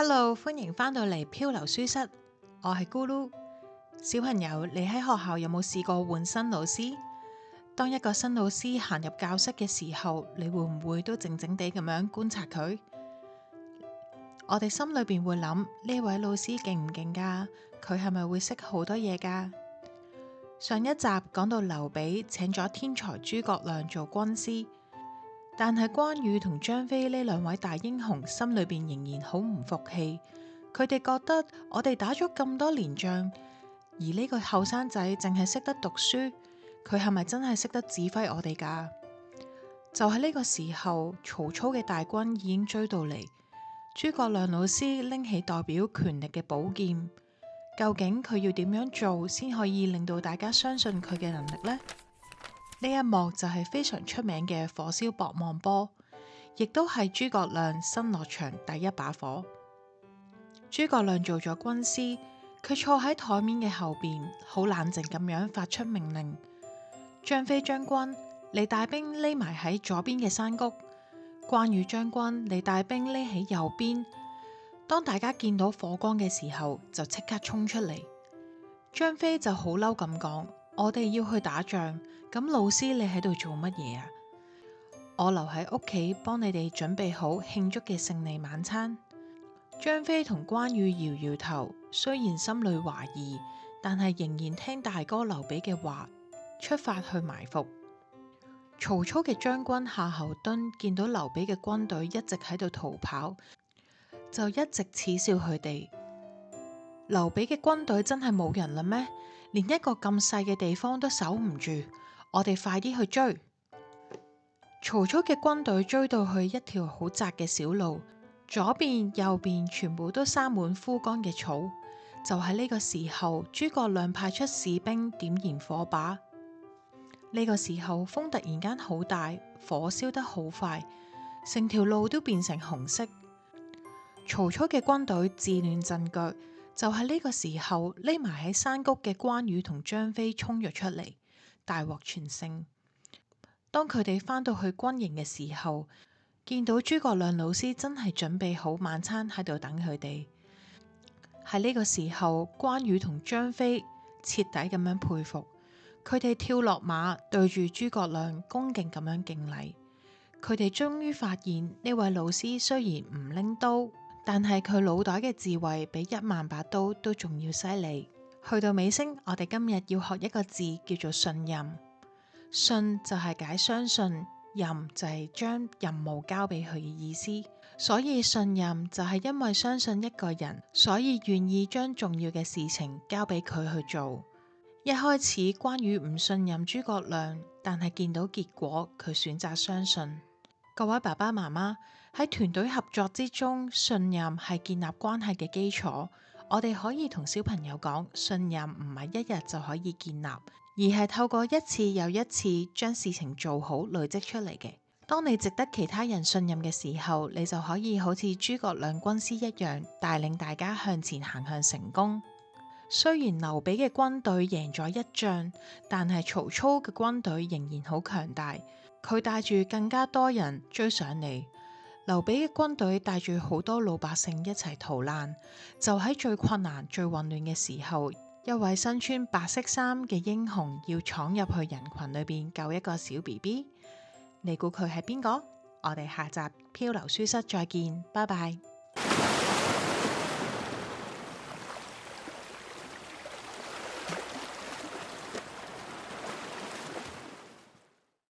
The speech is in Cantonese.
Hello，歡迎返到嚟漂流書室，我係咕嚕。小朋友，你喺學校有冇試過換新老師？當一個新老師行入教室嘅時候，你會唔會都靜靜地咁樣觀察佢？我哋心裏邊會諗，呢位老師勁唔勁㗎？佢係咪會識好多嘢㗎？上一集講到劉備請咗天才諸葛亮做軍師，但係關羽同張飛呢兩位大英雄心裏邊仍然好唔服氣。佢哋覺得我哋打咗咁多年仗，而呢個後生仔淨係識得讀書，佢係咪真係識得指揮我哋㗎？就喺呢個時候，曹操嘅大軍已經追到嚟，諸葛亮老師拎起代表權力嘅寶劍，究竟佢要點樣做先可以令到大家相信佢嘅能力呢？呢一幕就係非常出名嘅火燒博望坡，亦都係諸葛亮新落場第一把火。諸葛亮做咗軍師，佢坐喺台面嘅後邊，好冷靜咁樣發出命令：張飛將軍，你帶兵匿埋喺左邊嘅山谷；關羽將軍，你帶兵匿喺右邊。當大家見到火光嘅時候，就即刻衝出嚟。張飛就好嬲咁講：我哋要去打仗，咁老師你喺度做乜嘢啊？我留喺屋企幫你哋準備好慶祝嘅勝利晚餐。張飛同關羽搖搖頭，雖然心裏懷疑，但係仍然聽大哥劉備嘅話，出發去埋伏。曹操嘅將軍夏侯惇見到劉備嘅軍隊一直喺度逃跑，就一直恥笑佢哋。劉備嘅軍隊真係冇人啦咩？連一個咁細嘅地方都守唔住，我哋快啲去追。曹操嘅軍隊追到去一條好窄嘅小路，左邊右邊全部都生滿枯乾嘅草。就喺呢個時候，諸葛亮派出士兵點燃火把。呢個時候風突然間好大，火燒得好快，成條路都變成紅色。曹操嘅軍隊自亂陣腳。就喺呢個時候，匿埋喺山谷嘅關羽同張飛衝咗出嚟，大獲全勝。當佢哋返到去軍營嘅時候，見到諸葛亮老師真係準備好晚餐喺度等佢哋。喺呢個時候，關羽同張飛徹底咁樣佩服，佢哋跳落馬，對住諸葛亮恭敬咁樣敬禮。佢哋終於發現呢位老師雖然唔拎刀，但係佢腦袋嘅智慧比10000把刀都仲要犀利。去到尾聲，我哋今日要學一個字，叫做信任。信就係解相信，任就係將任務交俾佢嘅意思。所以信任就係因為相信一個人，所以願意將重要嘅事情交俾佢去做。一開始關羽唔信任諸葛亮，但係見到結果，佢選擇相信。各位爸爸媽媽，喺團隊合作之中，信任係建立關係嘅基礎。我哋可以同小朋友講，信任唔係一日就可以建立，而係透過一次又一次將事情做好累積出嚟嘅。當你值得其他人信任嘅時候，你就可以好似諸葛亮軍師一樣，帶領大家向前行向成功。雖然劉備嘅軍隊贏咗一仗，但係曹操嘅軍隊仍然好強大。佢帶住更加多人追上嚟，劉備嘅軍隊帶住好多老百姓一齊逃難。就喺最困難、最混亂嘅時候，一位身穿白色衫嘅英雄要闖入去人群裏邊救一個小 BB。你估佢係邊個？我哋下集漂流書室再見，拜拜。